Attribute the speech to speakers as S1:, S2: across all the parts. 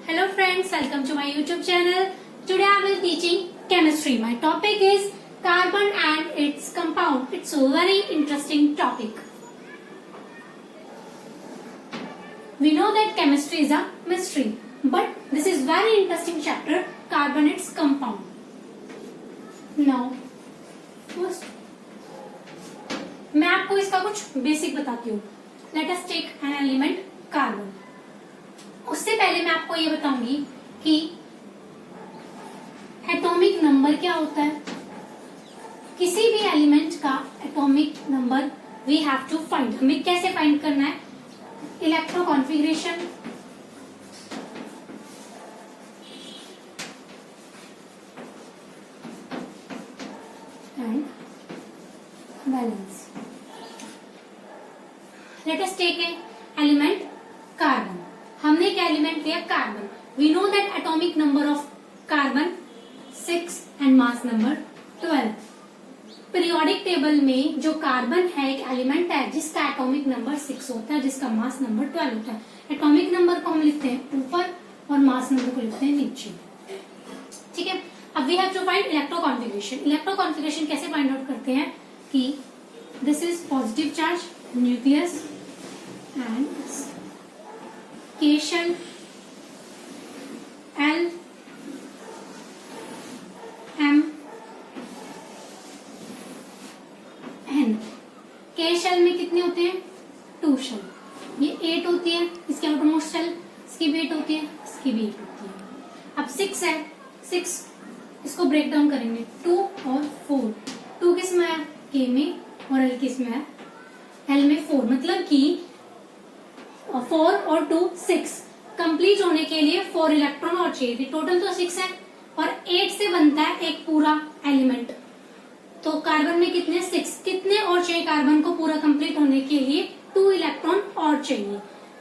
S1: Hello friends, welcome to my YouTube channel. Today I will teaching chemistry. My topic is carbon and its compound. It's a very interesting topic. We know that chemistry is a mystery, but this is very interesting chapter, carbon its compound. Now, first मैं आपको इसका कुछ basic बताती हूँ. Let us take an element carbon. उससे पहले मैं आपको ये बताऊंगी कि एटॉमिक नंबर क्या होता है. किसी भी एलिमेंट का atomic number we have to find. हमें कैसे फाइंड करना है? Electro configuration, and valence. Let us take a element carbon. हमने क्या एलिमेंट लिया? Carbon. We know that atomic number of carbon 6 and mass number 12. Periodic table में जो carbon है एक एलिमेंट है जिसका एटॉमिक नंबर 6 होता है, जिसका मास नंबर 12 होता है. एटॉमिक नंबर को हम लिखते हैं ऊपर और मास नंबर को लिखते हैं नीचे. ठीक है. अब we have to find electro configuration. Electro configuration कैसे फाइंड आउट करते हैं कि this is positive charge nucleus and K shell, L, M, N. K shell में कितने होते हैं? 2 शेल. ये 8 होती है. इसके आउटरमोस्ट शेल, इसकी भी 8 होती है, इसकी भी 8 होती है. अब 6 है. 6 इसको ब्रेक डाउन करेंगे. 2 और 4. 2 किस में है? K में. और L किस में है? L में 4. मतलब कि 4 और 2 6. कंप्लीट होने के लिए 4 इलेक्ट्रॉन और चाहिए थे. टोटल तो 6 है और 8 से बनता है एक पूरा एलिमेंट. तो कार्बन में कितने? 6. कितने और चाहिए कार्बन को पूरा कंप्लीट होने के लिए? 2 इलेक्ट्रॉन और चाहिए.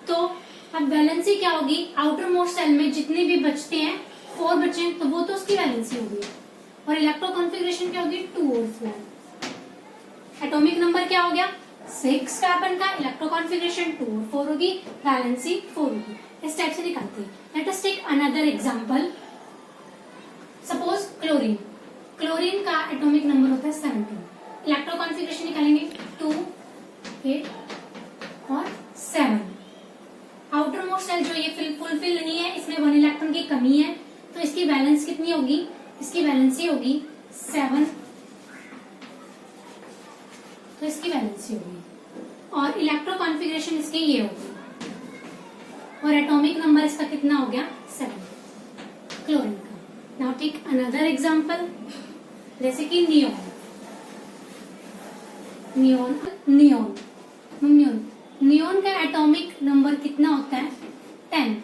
S1: तो अब वैलेंसी क्या होगी? आउटर मोस्ट सेल में जितने भी बचते हैं 4 बचे तो वो तो उसकी वैलेंसी होगी. और इलेक्ट्रो कॉन्फ़िगरेशन क्या होगी? 2 और 4. एटॉमिक नंबर क्या हो गया? 6 कार्बन का. इलेक्ट्रो कॉन्फ़िगरेशन 2 और 4 होगी. वैलेंसी 4 होगी. इस टाइप से निकालते हैं. Let us take another example. Suppose chlorine. Chlorine का एटॉमिक नंबर होता है 17. इलेक्ट्रो कॉन्फ़िगरेशन निकालेंगे 2, 8 और 7. आउटर मोस्ट सेल जो ये फुलफिल नहीं है, इसमें 1 इलेक्ट्रॉन की कमी है, तो इसकी वैलेंस कितनी होगी? इसकी वैलेंसी होगी 7. तो इसकी वैलेंसी होगी. और इलेक्ट्रो कॉन्फ़िगरेशन इसकी ये होगी. और एटॉमिक नंबर इसका कितना हो गया? 7 क्लोरीन का. Now take another example. जैसे कि neon. Neon neon neon neon का एटॉमिक नंबर कितना होता है? 10.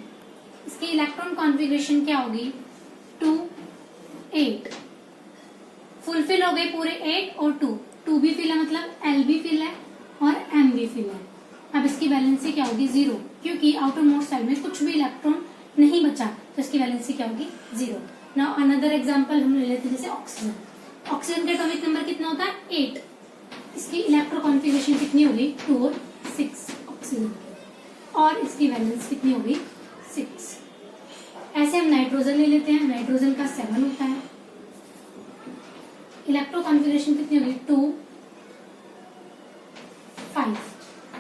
S1: इसकी इलेक्ट्रॉन कॉन्फ़िगरेशन क्या होगी? 2, 8. फुलफिल हो गए पूरे 8 और 2. 2 भी फिल है, मतलब L भी फिल है और M भी फिल है. अब इसकी वैलेंसी क्या होगी? 0. क्योंकि आउटर मोस्ट सेल में कुछ भी इलेक्ट्रॉन नहीं बचा, तो इसकी वैलेंसी क्या होगी? 0. नाउ अनदर एग्जांपल हम ले लेते हैं. जैसे ऑक्सीजन. ऑक्सीजन का एटॉमिक नंबर कितना होता है? 8. इसकी इलेक्ट्रो कॉन्फ़िगरेशन कितनी होगी? 2 और 6 ऑक्सीजन. और इसकी वैलेंस कितनी होगी? 6. ऐसे हम नाइट्रोजन ले लेते हैं. नाइट्रोजन का 7 होता है. इलेक्ट्रो कॉन्फ़िगरेशन कितनी होगी? 2, 5.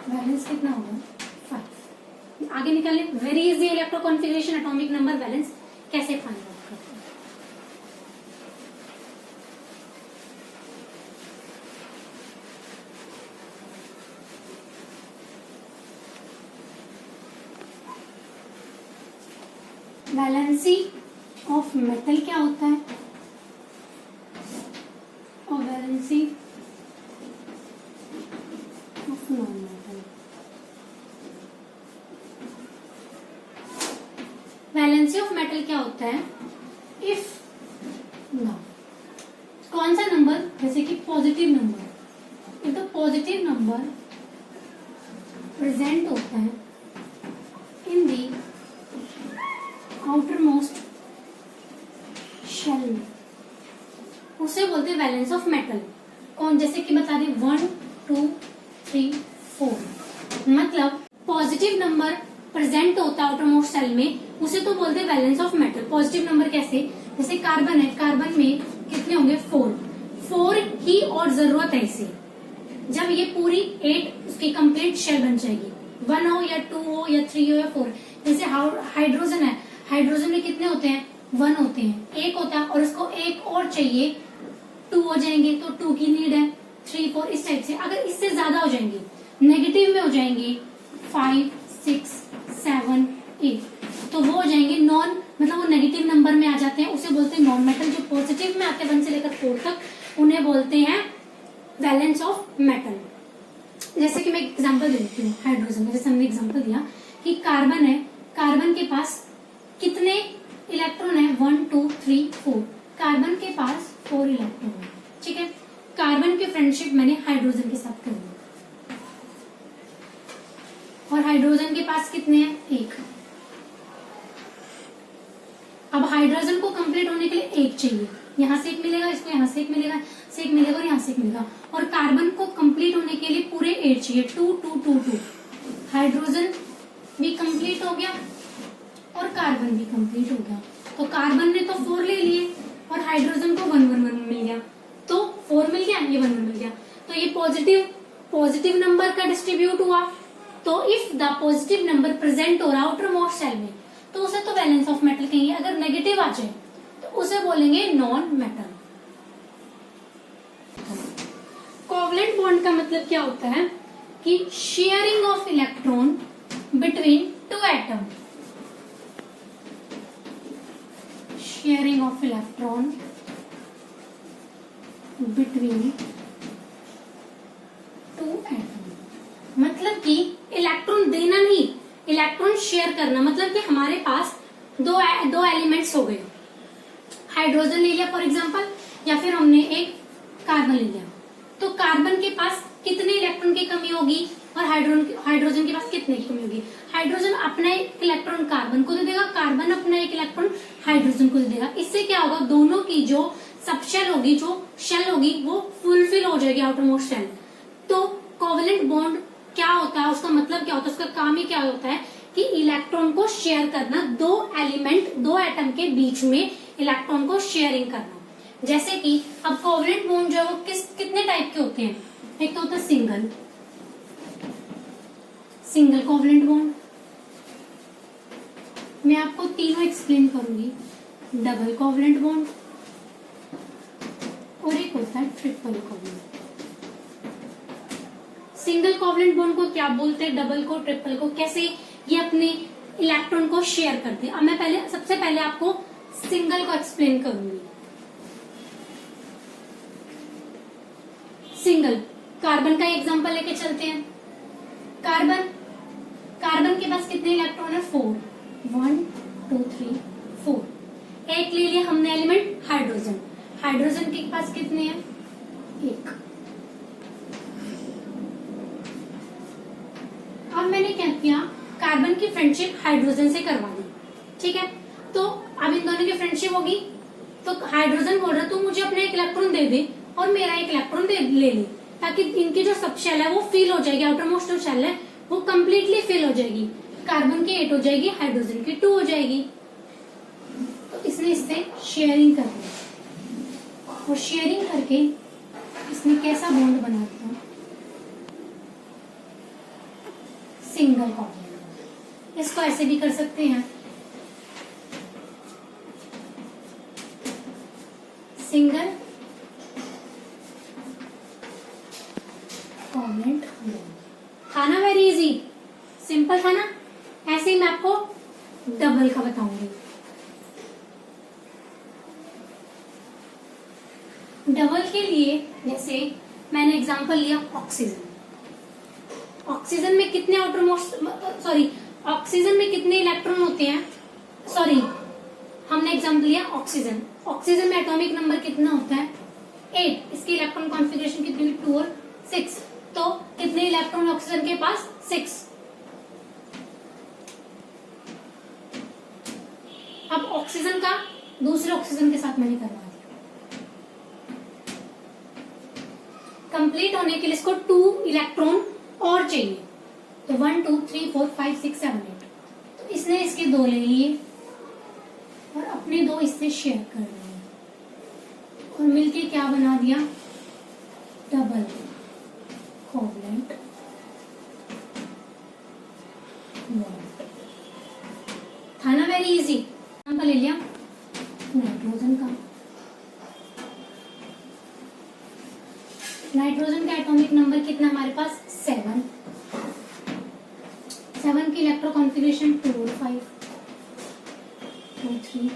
S1: वैलेंस कितना होगा? 5. आगे निकालें. Very easy. Electro configuration, atomic number, valence कैसे फाइंड आउट करते हैं? वैलेंसी ऑफ मेटल क्या होता है? और valency of non metal. Valency of metal क्या होता है? इफ ना कौन सा नंबर? जैसे कि positive number. If the positive number present होता है इन दी आउटर मोस्ट शेल में, उसे बोलते हैं वैलेंस ऑफ मेटल. कौन? जैसे कि बता दें 1, 2, 3, 4. मतलब पॉजिटिव नंबर प्रेजेंट होता है आउटरमोस्ट सेल में, उसे तो बोलते हैं valence of metal. Positive number कैसे, जैसे कार्बन है, कार्बन में कितने होंगे 4 ही और जरूरत है इसे। जब ये पूरी 8 उसकी कंप्लीट शेल बन जाएगी, 1 हो या 2 हो या 3 हो या 4। जैसे हाइड्रोजन है, हाइड्रोजन में कितने होते हैं 1 होते हैं, एक होता है और उसको एक और चाहिए 2 हो जाएंगे, तो 2 की नीड है, 3 4 इस टाइप से। अगर इससे ज्यादा हो जाएंगे, नेगेटिव में हो जाएंगे 5 6 7 8, तो वो हो जाएंगे नॉन, मतलब वो नेगेटिव नंबर में आ जाते हैं, उसे बोलते हैं नॉन मेटल। जो पॉजिटिव में आते हैं 1 से लेकर 4 तक, उन्हें बोलते हैं वैलेंस ऑफ मेटल। जैसे कि मैं एग्जांपल देती हूँ हाइड्रोजन में, जैसे हमने एग्जांपल दिया कि कार्बन है, कार्बन के पास कितने इलेक्ट्रॉन है 1 2 3 4, कार्बन के पास 4 इलेक्ट्रॉन है। ठीक है, कार्बन की फ्रेंडशिप मैंने हाइड्रोजन के साथ कर दी, और हाइड्रोजन के पास कितने हैं 1। अब हाइड्रोजन को कंप्लीट होने के लिए 1 चाहिए, यहाँ से 1 मिलेगा, इसको यहाँ से 1 मिलेगा, से 1 मिलेगा और यहाँ से 1 मिलेगा। और कार्बन को कंप्लीट होने के लिए पूरे 8 चाहिए, 2 2 2 2। हाइड्रोजन भी कंप्लीट हो गया और कार्बन भी कंप्लीट हो गया, तो कार्बन ने तो 4 ले लिए और हाइड्रोजन को 1 1 1 मिल गया, तो 4 मिल गया, ये 1 1 मिल गया। तो ये पॉजिटिव नंबर का डिस्ट्रीब्यूट हुआ। तो if the positive number present हो रहा आउटर मोस्ट सेल में, तो उसे तो वैलेंस ऑफ मेटल कहेंगे। अगर नेगेटिव आ जाए तो उसे बोलेंगे नॉन मेटल। कोवलेंट बॉन्ड का मतलब क्या होता है कि sharing of electron between 2 atom, sharing of electron between 2 atom, मतलब कि इलेक्ट्रॉन देना नहीं, इलेक्ट्रॉन शेयर करना। मतलब कि हमारे पास दो एलिमेंट्स हो गए, हाइड्रोजन ले लिया फॉर एग्जांपल, या फिर हमने एक कार्बन ले लिया, तो कार्बन के पास कितने इलेक्ट्रॉन की कमी होगी और हाइड्रोजन के पास कितने की कमी होगी। हाइड्रोजन अपना एक इलेक्ट्रॉन कार्बन को दे देगा, कार्बन अपना एक इलेक्ट्रॉन हाइड्रोजन को दे देगा। इससे क्या होगा, दोनों की जो सबशेल होगी, जो शेल होगी, वो फुलफिल हो जाएगी आउटर मोस्ट शेल। तो कोवलेंट बॉन्ड क्या होता है, उसका मतलब क्या होता है, उसका काम ही क्या होता है कि इलेक्ट्रॉन को शेयर करना, दो एटम के बीच में इलेक्ट्रॉन को शेयरिंग करना। जैसे कि अब कोवलेंट बॉन्ड जो है वो कितने टाइप के होते हैं, एक तो होता है सिंगल कोवलेंट बॉन्ड, मैं आपको तीनों एक्सप्लेन करूंगी, डबल कोवलेंट बॉन्ड, और एक होता है triple covalent. Single covalent bond को क्या बोलते हैं, डबल को, ट्रिपल को, कैसे ये अपने इलेक्ट्रॉन को शेयर करते हैं। अब मैं सबसे पहले आपको सिंगल को एक्सप्लेन करूंगी। सिंगल, कार्बन का एग्जांपल लेके चलते हैं। कार्बन के पास कितने इलेक्ट्रॉन है 4, 1 2 3 4। एक ले लिया हमने एलिमेंट हाइड्रोजन के पास कितने हैं 1। अब मैंने क्या किया, कार्बन की फ्रेंडशिप हाइड्रोजन से करवा दी। ठीक है, तो अब इन दोनों की फ्रेंडशिप होगी, तो हाइड्रोजन बोल रहा है तू मुझे अपना एक इलेक्ट्रॉन दे दे और मेरा एक इलेक्ट्रॉन ले ले, ताकि इनकी जो सब शेल है वो फिल हो जाएगी, आउटर मोस्ट जो शेल है वो कंप्लीटली फिल हो जाएगी। कार्बन की 8 हो जाएगी, हाइड्रोजन की 2 हो जाएगी। तो इसने इससे शेयरिंग कर दी, और शेयरिंग करके इसने कैसा बॉन्ड बना दिया, सिंगल कोवलेंट। इसको ऐसे भी कर सकते हैं, सिंगल कोवलेंट बॉन्ड। था ना वेरी इजी, सिंपल था ना। ऐसे ही मैं आपको डबल का बताऊंगी। डबल के लिए जैसे मैंने एग्जांपल लिया ऑक्सीजन में कितने ऑक्सीजन में कितने इलेक्ट्रॉन होते हैं, हमने एग्जांपल लिया ऑक्सीजन में एटॉमिक नंबर कितना होता है 8, इसकी इलेक्ट्रॉन कॉन्फ़िगरेशन कितनी 2 और 6, तो कितने इलेक्ट्रॉन ऑक्सीजन के पास 6। अब ऑक्सीजन का दूसरे ऑक्सीजन के साथ मैंने करवा दिया। कंप्लीट होने के लिए इसको 2 इलेक्ट्रॉन और चाहिए, तो 1 2 3 4 5 6 7 8, इसने इसके 2 ले लिए और अपने 2 इससे शेयर कर लिए और मिलके क्या बना दिया, डबल कोवलेंट बॉन्ड। था ना वेरी इजी। एग्जांपल ले लिया नाइट्रोजन का। नाइट्रोजन का एटॉमिक नंबर कितना हमारे पास, 7। 7 की इलेक्ट्रो कॉन्फ़िगरेशन 2 और 5, 2 3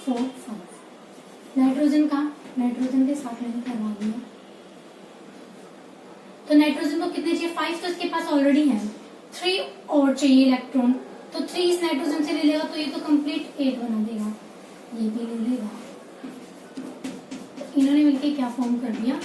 S1: 4 5। नाइट्रोजन का, नाइट्रोजन के साथ मैंने करवा दिया। तो नाइट्रोजन को कितने चाहिए, 5 तो इसके पास ऑलरेडी है, 3 और चाहिए इलेक्ट्रॉन, तो 3 इस नाइट्रोजन से ले लेगा तो ये तो कंप्लीट 8 बना देगा, ये भी ले लेगा। तो इन्होंने मिलके क्या फॉर्म कर दिया,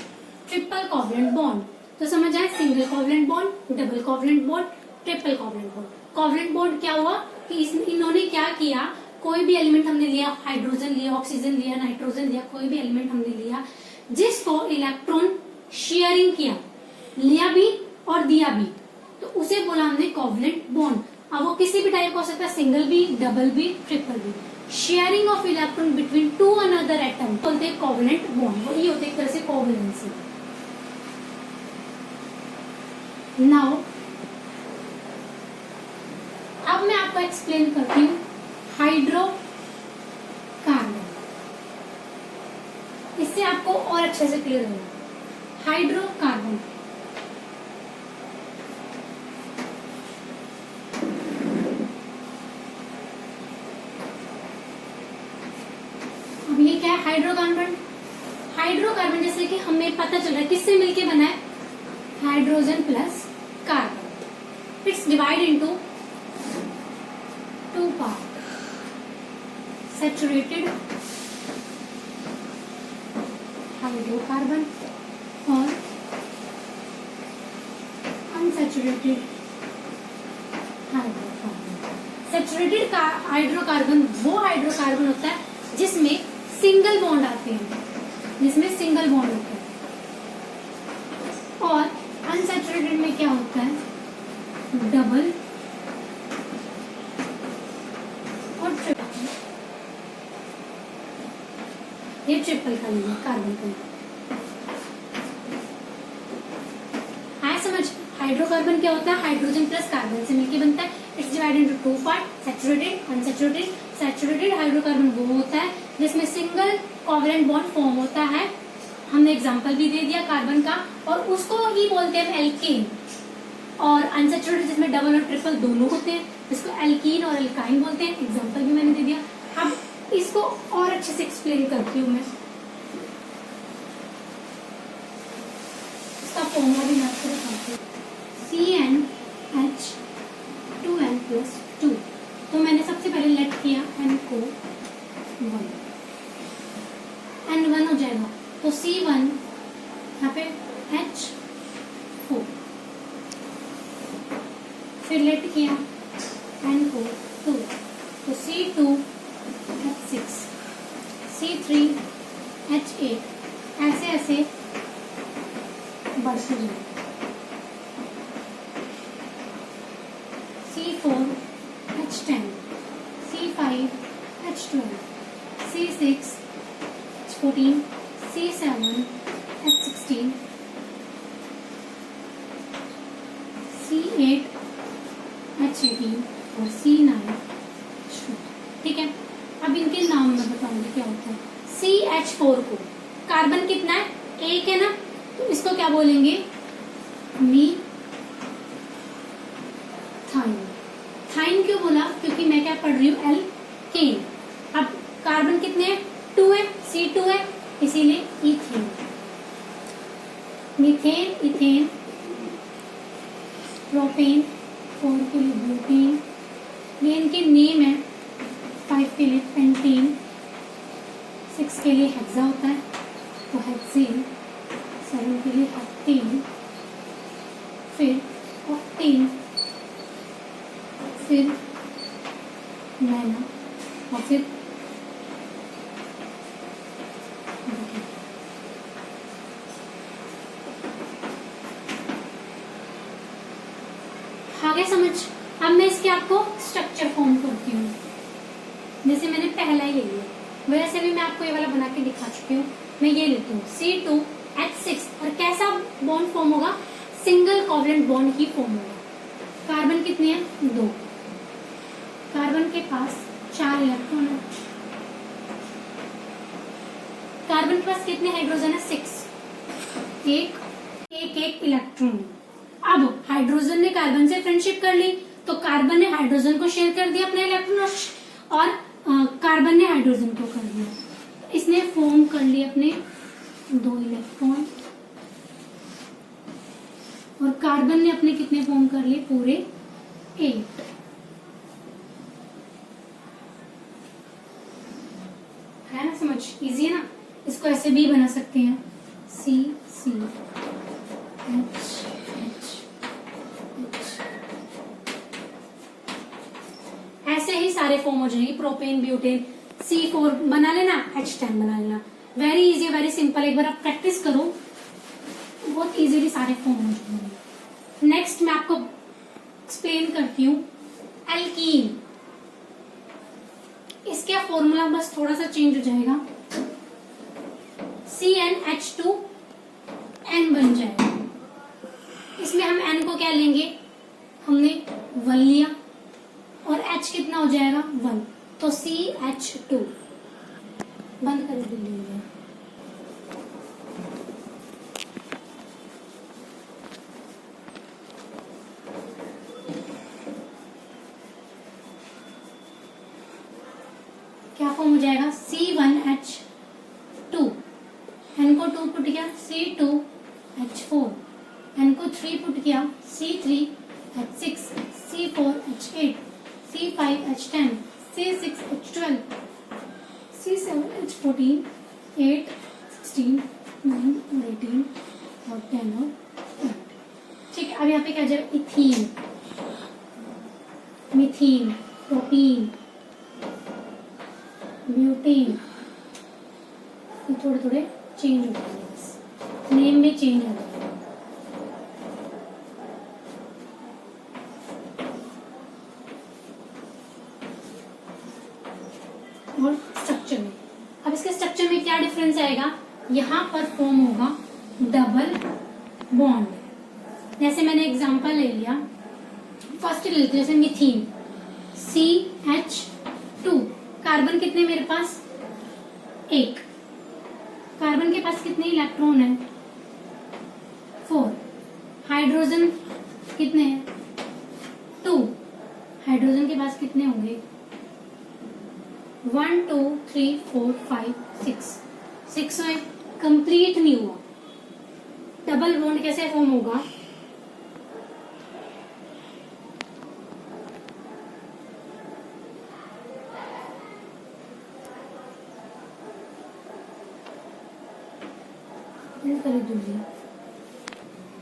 S1: ट्रिपल कोवलेंट बॉन्ड। तो समझ आए, single covalent bond, double covalent bond, triple covalent bond. Covalent bond क्या हुआ कि इन्होंने क्या किया, कोई भी एलिमेंट हमने लिया, हाइड्रोजन लिया, ऑक्सीजन लिया, नाइट्रोजन लिया, कोई भी एलिमेंट हमने लिया जिसको इलेक्ट्रॉन शेयरिंग किया, लिया भी और दिया भी, तो उसे बोला हमने कोवलेंट बॉन्ड। अब वो किसी भी टाइप का हो सकता है, सिंगल भी, डबल भी, ट्रिपल भी। Sharing of electron between 2 another atom बोलते हैं कोवलेंट बॉन्ड। वही होते एक तरह से कोवलेंसी। नाउ अब मैं आपको एक्सप्लेन करती हूँ हाइड्रोकार्बन। इससे आपको और अच्छे से क्लियर होगा। हाइड्रोकार्बन अब ये क्या है, हाइड्रोकार्बन। हाइड्रोकार्बन जैसे कि हमें पता चल रहा है किससे मिलके बना है, hydrogen plus carbon. It's divide into 2 part, saturated hydrocarbon और अनसैचुरेटेड हाइड्रोकार्बन। सैचुरेटेड हाइड्रोकार्बन वो हाइड्रोकार्बन होता है जिसमें सिंगल बॉन्ड आते हैं, जिसमें सिंगल बॉन्ड होता है। और अनसैचुरेटेड में क्या होता है, डबल और ट्रिपल। ये ट्रिपल का लिया कार्बन का। आया समझ। हाइड्रोकार्बन क्या होता है, हाइड्रोजन प्लस कार्बन से मिलकर बनता है। It's divided into 2 part, saturated, unsaturated. Saturated hydrocarbon वो होता है जिसमें सिंगल कोवलेंट बॉन्ड फॉर्म होता है। हमने एग्जांपल भी दे दिया कार्बन का, और उसको ही बोलते हैं एल्केन। और अनसैचुरेटेड जिसमें डबल और ट्रिपल दोनों होते हैं, इसको एल्कीन और एल्काइन बोलते हैं। एग्जांपल भी मैंने दे दिया। अब इसको और अच्छे से एक्सप्लेन करती हूँ मैं। इसका फॉर्मूला भी मैं आपको बताती हूँ, CnH2n+2। तो मैंने सबसे पहले लेट किया n को 1, n 1 हो जाएगा तो C1 यहाँ पे H4, फिर लेट किया n को 2 तो C2 H6, C3 H8, ऐसे ऐसे बढ़ते जाए। C4 H10, C5 H12, C6 H14, C7 H16, C8 H18 और C9 H12। ठीक है, अब इनके नाम मैं बताऊंगी क्या होता है। CH4 को कार्बन कितना है, एक है ना, तो इसको क्या बोलेंगे, मीथाइन। थाइन क्यों बोला, क्योंकि मैं क्या पढ़ रही हूँ, एल्केन। अब कार्बन कितने हैं, 2 है, C2 है, इसीलिए इथेन। मीथेन, इथेन, प्रोपेन, 4 के लिए ब्यूटेन, ये इनके नेम है। 5 के लिए पेंटीन, 6 के लिए हेक्सा होता है तो हेक्सेन, 7 के लिए हेक्टेन, फिर ऑक्टेन, फिर नैना और फिर आगे समझ। अब मैं इसके आपको स्ट्रक्चर फॉर्म करती मैंने पहला ही ले लिया। वैसे भी मैं आपको ये वाला बना के दिखा चुकी हूँ। मैं ये लेती हूँ C2H6 और कैसा बॉन्ड फॉर्म होगा, सिंगल कोवलेंट बॉन्ड की फॉर्म होगा। कार्बन कितने हैं, 2। कार्बन के पास 4 इलेक्ट्रॉन है। कार्बन के पास कितने हाइड्रोजन है, 6। एक इलेक्ट्रॉन। अब हाइड्रोजन ने कार्बन से फ्रेंडशिप कर ली, तो कार्बन ने हाइड्रोजन को शेयर कर दिया अपने इलेक्ट्रॉन, और कार्बन ने हाइड्रोजन को कर दिया। इसने फॉर्म कर लिए अपने 2 इलेक्ट्रॉन, और कार्बन ने अपने कितने फॉर्म कर लिए, पूरे 8। है ना समझ, इजी है ना। इसको ऐसे भी बना सकते हैं, C H ऐसे ही सारे फॉर्म हो जाएंगे। प्रोपेन, ब्यूटेन, C4 बना लेना, H10 बना लेना। Very easy, very simple. एक बार आप प्रैक्टिस करो, बहुत इजीली सारे फॉर्म हो जाएंगे। नेक्स्ट मैं आपको एक्सप्लेन करती हूँ एल्कीन। इसका फॉर्मूला बस थोड़ा सा चेंज हो जाएगा, CnH2n बन जाएगा। इसमें हम n को क्या लेंगे, हमने 1 लिया, और H कितना हो जाएगा, 1, तो CH2 बंद कर दीजिए। क्या फॉर्म हो जाएगा, C1H2, n को 2 पुट किया, C2H4, n को 3 पुट किया, C3H6, C4H8, C5H10, C6H12, C7H14, 8, 16, 9 और 18 और 10 और 8। ठीक है, अब यहाँ पे क्या जाएगा, इथीन, मीथीन, प्रोपीन, ब्यूटेन। थोड़े थोड़े चेंज हो जाएंगे, बस नेम में चेंज हो जाएगा। और स्ट्रक्चर में, अब इसके स्ट्रक्चर में क्या डिफरेंस आएगा, यहाँ पर फॉर्म होगा डबल बॉन्ड। जैसे मैंने एग्जांपल ले लिया, फर्स्ट ले लेते हैं, जैसे मीथीन, CH2, कार्बन कितने मेरे पास, 1। कार्बन के पास कितने इलेक्ट्रॉन है, 4। हाइड्रोजन कितने हैं, 2। हाइड्रोजन के पास कितने होंगे, 1 2 3 4 5 6 है, कंप्लीट नहीं हुआ। डबल बॉन्ड कैसे फॉर्म होगा,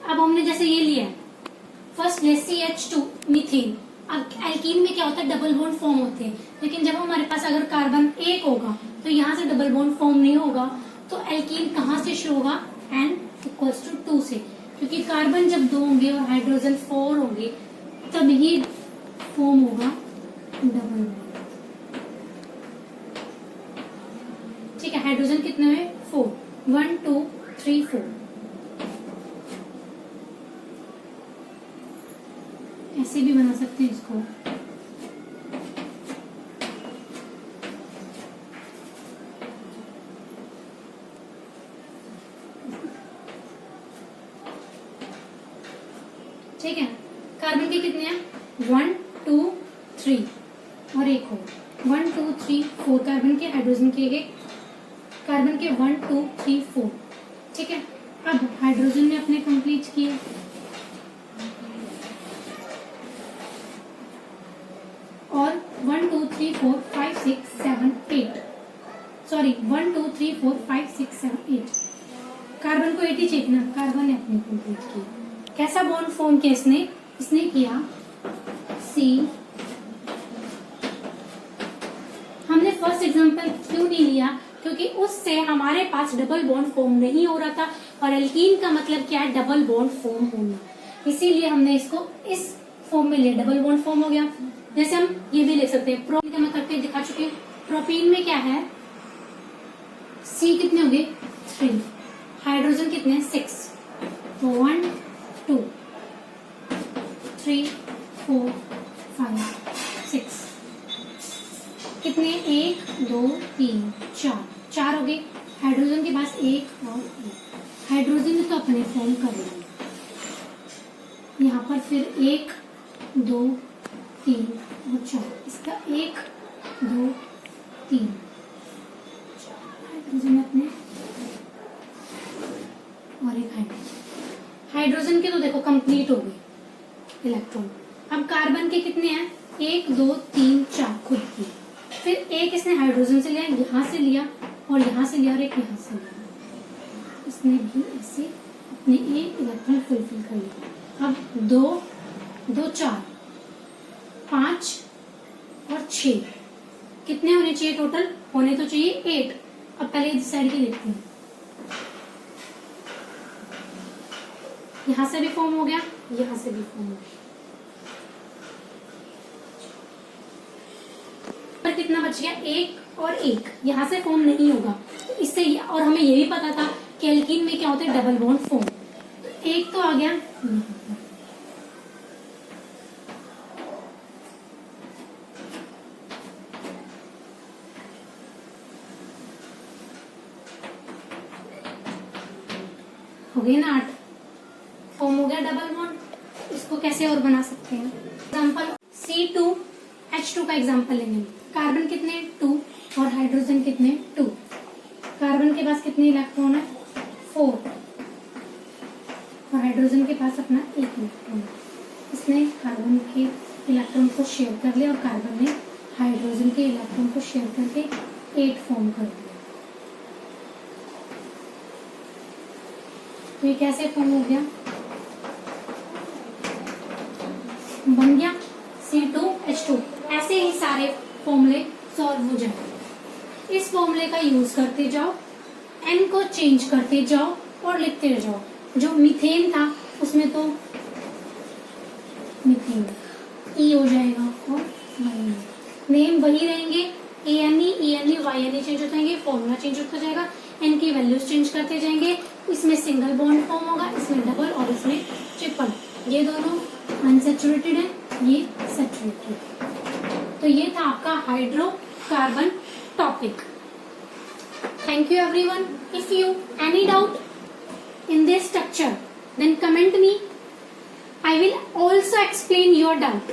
S1: अब हमने जैसे ये लिया है, फर्स्ट CH2 मीथेन। अब एल्कीन में क्या होता है, डबल बॉन्ड फॉर्म होते हैं, लेकिन जब हमारे पास अगर कार्बन 1 होगा तो यहाँ से डबल बॉन्ड फॉर्म नहीं होगा। तो एल्कीन कहाँ से शुरू होगा, N = 2 से, क्योंकि कार्बन जब 2 होंगे और हाइड्रोजन 4 होंगे तब ही फॉर्म होगा डबल बॉन्ड। ठीक है, हाइड्रोजन कितने हुए, 4, 1 2 3 4। ऐसे भी बना सकते हैं इसको। ठीक है, कार्बन के कितने हैं, 1 2 3 और एक हो, 1 2 3 4 कार्बन के, हाइड्रोजन के एक, कार्बन के 1 2 3 4। ठीक है, अब हाइड्रोजन ने अपने कंप्लीट किए। और 1 2 3 4 5 6 7 8, सॉरी 1 2 3 4 5 6 7 8। कार्बन को 8 ही चाहिए ना, कार्बन ने अपनी कंप्लीट की। कैसा बॉन्ड फॉर्म किया इसने किया C। हमने फर्स्ट एग्जांपल क्यों नहीं लिया, क्योंकि उससे हमारे पास डबल बॉन्ड फॉर्म नहीं हो रहा था, और एल्कीन का मतलब क्या है, डबल बॉन्ड फॉर्म होना। इसीलिए हमने इसको इस फॉर्म में लिया, डबल बॉन्ड फॉर्म हो गया। जैसे हम ये भी ले सकते हैं, प्रो का मैं करके दिखा चुकी हूँ, प्रोपीन में क्या है, C कितने हो गए 3, हाइड्रोजन कितने 6, तो 1 2 3 4 5 6, कितने 1 2 3 4 हो गए। हाइड्रोजन के पास 1 और 1, हाइड्रोजन ने तो अपने फॉर्म कर लिया। यहाँ पर फिर 1 2 3 और 4, इसका 1 2 3 हाइड्रोजन अपने और एक हाइड्रोजन के तो देखो कंप्लीट हो गए इलेक्ट्रॉन। अब कार्बन के कितने हैं 1 2 3 4 खुद की, फिर एक इसने हाइड्रोजन से लिया, यहाँ से लिया और यहाँ से लिया और एक यहाँ से लिया, इसने भी ऐसे अपने एक इलेक्ट्रॉन फुलफिल कर लिया। अब 2 2 4 5 और 6 कितने होने चाहिए टोटल, होने तो चाहिए 8। अब पहले इस साइड की लिखते हैं, यहां से भी फॉर्म हो गया, यहां से भी फॉर्म हो गया, पर कितना बच गया 1 और 1, यहां से फॉर्म नहीं होगा इससे, और हमें ये भी पता था कि एल्कीन में क्या होता है डबल बॉन्ड फॉर्म, तो 1 तो आ गया हो गया ना 8, फॉर्म हो गया डबल बॉन्ड। इसको कैसे और बना सकते हैं, एग्जांपल C2H2 का एग्जांपल लेंगे। कार्बन कितने 2 और हाइड्रोजन कितने 2, कार्बन के पास कितने इलेक्ट्रॉन है 4 और हाइड्रोजन के पास अपना 1 इलेक्ट्रॉन। इसने कार्बन के इलेक्ट्रॉन को शेयर कर लिया और कार्बन ने हाइड्रोजन के इलेक्ट्रॉन को शेयर करके 8 फॉर्म कर दिया। तो ये कैसे फॉर्म हो गया, बन गया C2H2। ऐसे ही सारे फॉर्मूले सॉल्व हो जाए। इस फॉर्मूले का यूज करते जाओ, N को चेंज करते जाओ और लिखते जाओ। जो मीथेन था उसमें तो मीथेन E हो जाएगा और नेम वही रहेंगे, ANE ENE YNE चेंज होते जाएंगे, फॉर्मूला चेंज होता जाएगा, N की वैल्यूज चेंज करते जाएंगे। इसमें सिंगल बॉन्ड फॉर्म होगा, इसमें डबल और इसमें ट्रिपल। ये दोनों अनसैचुरेटेड है, ये सैचुरेटेड। तो ये था आपका hydrocarbon topic. Thank you everyone. If you any doubt in this structure then comment me. I will also explain your doubt.